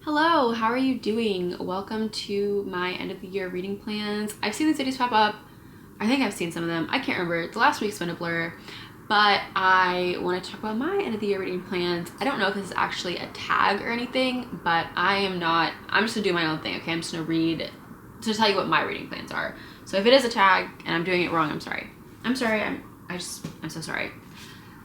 Hello, how are you doing? Welcome to my end of the year reading plans. I've seen these videos pop up. I think I've seen some of them. I can't remember. The last week's been a blur, but I want to talk about my end of the year reading plans. I don't know if this is actually a tag or anything, but I'm just gonna do my own thing, okay? I'm just gonna read to tell you what my reading plans are. So if it is a tag and I'm doing it wrong, I'm sorry. I'm so sorry.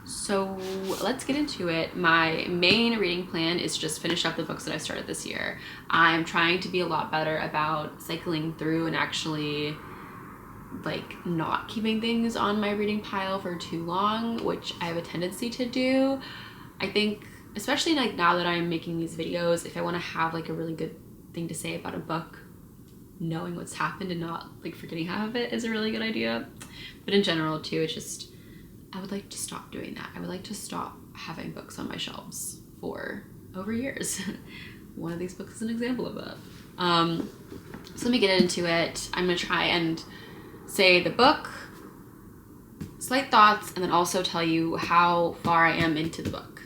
So let's get into it. My main reading plan is just finish up the books that I started this year. I'm trying to be a lot better about cycling through and actually like not keeping things on my reading pile for too long, which I have a tendency to do. I think, especially like now that I'm making these videos, if I want to have like a really good thing to say about a book, knowing what's happened and not like forgetting half of it is a really good idea. But in general too, it's just, I would like to stop doing that. I would like to stop having books on my shelves for over years. One of these books is an example of that. So let me get into it. I'm gonna try and say the book, slight thoughts, and then also tell you how far I am into the book.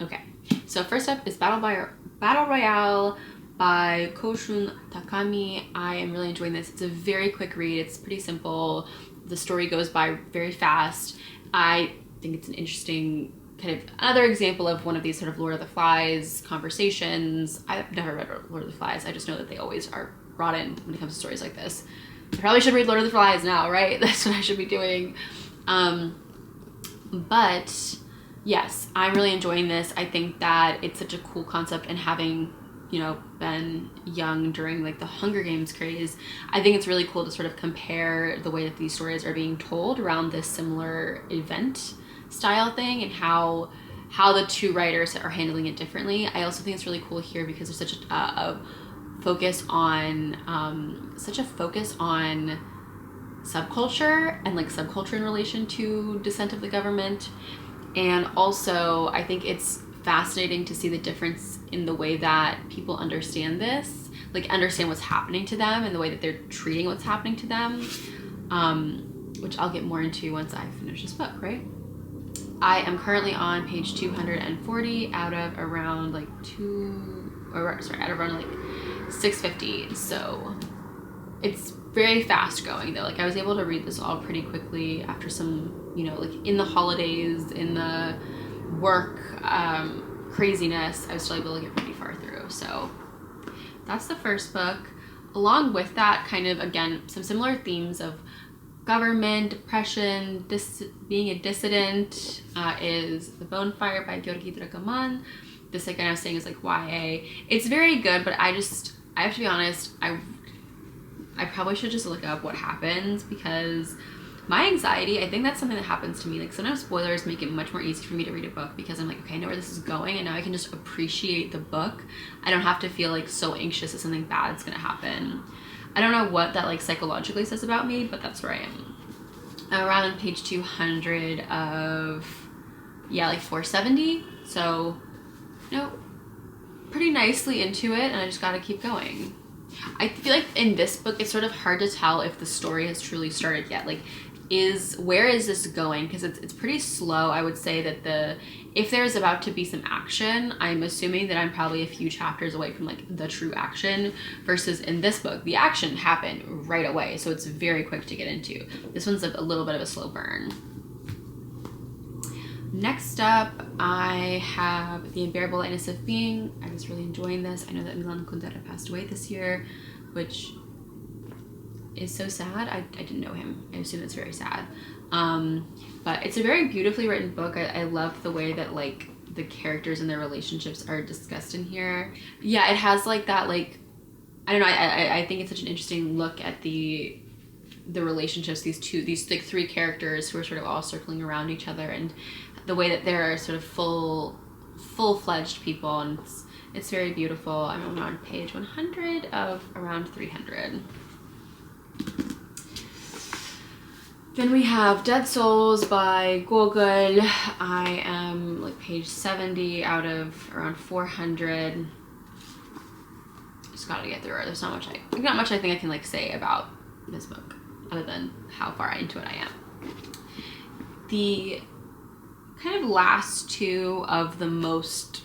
Okay, so first up is Battle Royale by Koushun Tatami. I am really enjoying this. It's a very quick read. It's pretty simple. The story goes by very fast. I think it's an interesting kind of another example of one of these sort of Lord of the Flies conversations. I've never read Lord of the Flies. I just know that they always are brought in when it comes to stories like this. I probably should read Lord of the Flies now, right? That's what I should be doing. But yes, I'm really enjoying this. I think that it's such a cool concept, and having, you know, been young during like the Hunger Games craze, I think it's really cool to sort of compare the way that these stories are being told around this similar event style thing and how the two writers are handling it differently. I also think it's really cool here because there's such a focus on subculture and like subculture in relation to dissent of the government. And also I think it's fascinating to see the difference in the way that people understand this, like understand what's happening to them and the way that they're treating what's happening to them, which I'll get more into once I finish this book, right? I am currently on page 240 out of around like 650, so it's very fast going though. Like I was able to read this all pretty quickly after some, you know, like in the holidays, in the work craziness, I was still able to get pretty far through. So that's the first book. Along with that, kind of again some similar themes of government, depression, being a dissident, is The Bonfire by György Dragomán. This, like I was saying, is like YA. It's very good, but I have to be honest, I probably should just look up what happens, because my anxiety, I think that's something that happens to me. Like sometimes spoilers make it much more easy for me to read a book because I'm like, okay, I know where this is going, and now I can just appreciate the book. I don't have to feel like so anxious that something bad's gonna happen. I don't know what that like psychologically says about me, but that's where I am. I'm around on page 200 of, yeah, like 470. So, you know, pretty nicely into it, and I just gotta keep going. I feel like in this book, it's sort of hard to tell if the story has truly started yet. Like, where is this going? Because it's pretty slow. I would say that if there's about to be some action, I'm assuming that I'm probably a few chapters away from like the true action, versus in this book, the action happened right away. So it's very quick to get into. This one's a little bit of a slow burn. Next up, I have The Unbearable Lightness of Being. I was really enjoying this. I know that Milan Kundera passed away this year, which is so sad. I didn't know him. I assume it's very sad. But it's a very beautifully written book. I love the way that like the characters and their relationships are discussed in here. Yeah, it has like that, like, I don't know, I think it's such an interesting look at the relationships, these like three characters who are sort of all circling around each other, and the way that they're sort of full-fledged people, and it's very beautiful. I'm on page 100 of around 300. Then we have Dead Souls by Gogol. I am like page 70 out of around 400. Just gotta get through it. There's not much I think I can like say about this book other than how far into it I am. The kind of last two of the most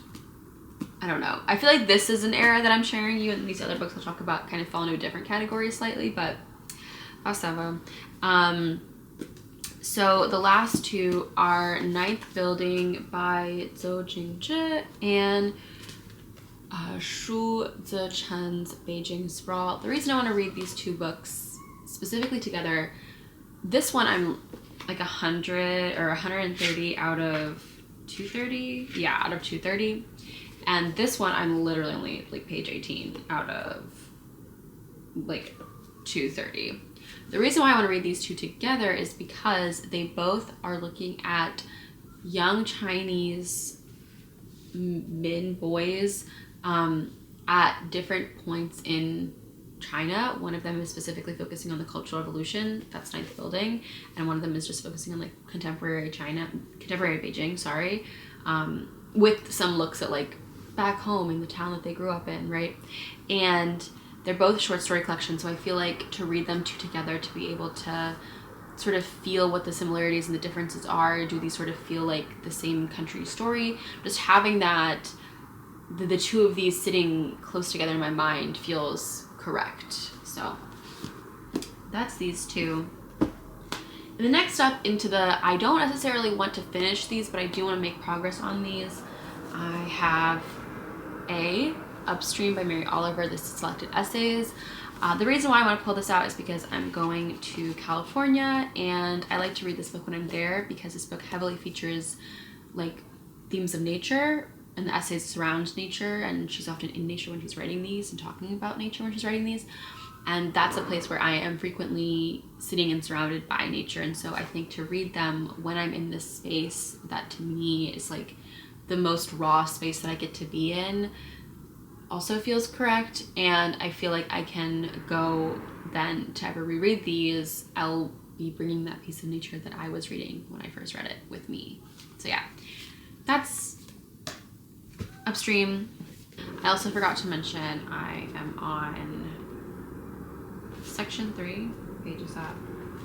I don't know. I feel like this is an era that I'm sharing you, and these other books I'll talk about kind of fall into a different category slightly, but awesome. So the last two are Ninth Building by Jingzhi and Shu Zechen's Beijing Sprawl. The reason I want to read these two books specifically together, this one I'm like 100 or 130 out of 230. Yeah, out of 230. And this one I'm literally only like page 18 out of like 230. The reason why I want to read these two together is because they both are looking at young Chinese boys at different points in China. One of them is specifically focusing on the Cultural Revolution, that's Ninth Building, and one of them is just focusing on like contemporary Beijing, sorry, with some looks at like back home in the town that they grew up in, right? And they're both short story collections, so I feel like to read them two together, to be able to sort of feel what the similarities and the differences are, do these sort of feel like the same country story, just having that, the two of these sitting close together in my mind feels correct. So that's these two. And the next up into the, I don't necessarily want to finish these, but I do want to make progress on these. I have Upstream by Miri Oliver. This is selected essays. The reason why I want to pull this out is because I'm going to California, and I like to read this book when I'm there because this book heavily features like themes of nature, and the essays surround nature, and she's often in nature when she's writing these and talking about nature when she's writing these. And that's a place where I am frequently sitting and surrounded by nature. And so I think to read them when I'm in this space, that to me is like the most raw space that I get to be in, also feels correct. And I feel like I can go then to ever reread these, I'll be bringing that piece of nature that I was reading when I first read it with me. So yeah, that's Upstream. I also forgot to mention I am on section 3, page is that?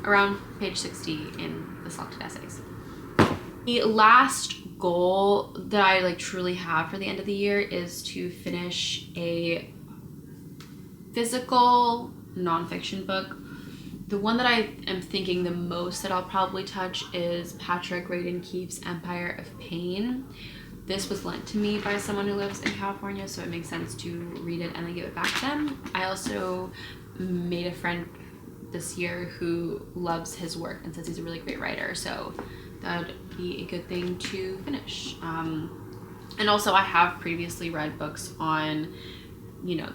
Around page 60 in the selected essays. The last goal that I like truly have for the end of the year is to finish a physical nonfiction book. The one that I am thinking the most that I'll probably touch is Patrick Radden Keefe's Empire of Pain. This was lent to me by someone who lives in California, so it makes sense to read it and then give it back to them. I also made a friend this year who loves his work and says he's a really great writer, so that would be a good thing to finish. And also I have previously read books on, you know,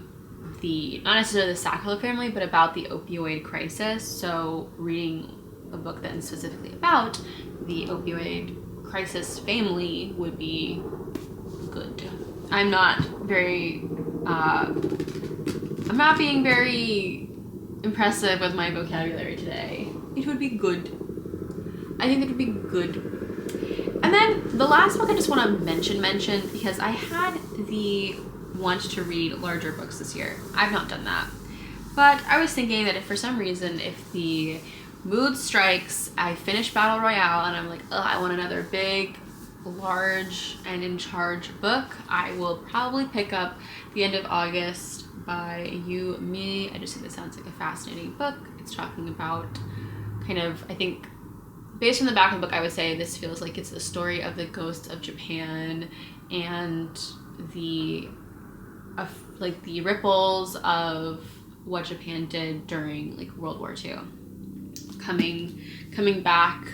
not necessarily the Sackler family, but about the opioid crisis. So reading a book that is specifically about the opioid crisis family would be good. I'm not being very impressive with my vocabulary today. It would be good. I think it would be good. And then the last book I just want to mention because I had the want to read larger books this year. I've not done that. But I was thinking that if for some reason, if the mood strikes, I finish Battle Royale and I'm like, ugh, I want another big, large, and in charge book, I will probably pick up The End of August by Miri. I just think this sounds like a fascinating book. It's talking about kind of, I think, based on the back of the book, I would say this feels like it's the story of the ghosts of Japan and the ripples of what Japan did during like World War II. Coming back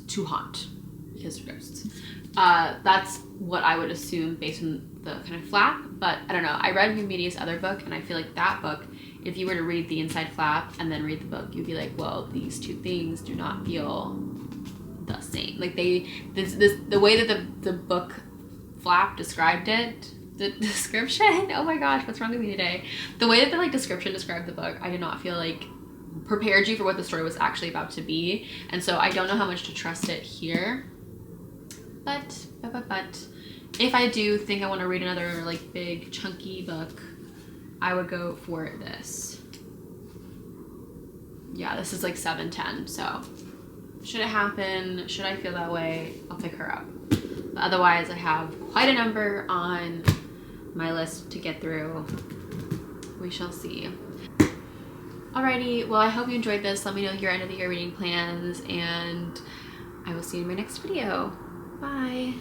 to haunt because of ghosts. That's what I would assume based on the kind of flap, but I don't know. I read Miri's other book, and I feel like that book, if you were to read the inside flap and then read the book, you'd be like, well, these two things do not feel the same. Like the way that the book flap described it, the description, oh my gosh, what's wrong with me today? The way that the like description described the book, I did not feel like prepared you for what the story was actually about to be. And so I don't know how much to trust it here. But if I do think I want to read another like big chunky book, I would go for this. Yeah, this is like 710, so should it happen, should I feel that way, I'll pick her up. But otherwise, I have quite a number on my list to get through. We shall see. Alrighty, well, I hope you enjoyed this. Let me know your end of the year reading plans, and I will see you in my next video. Bye.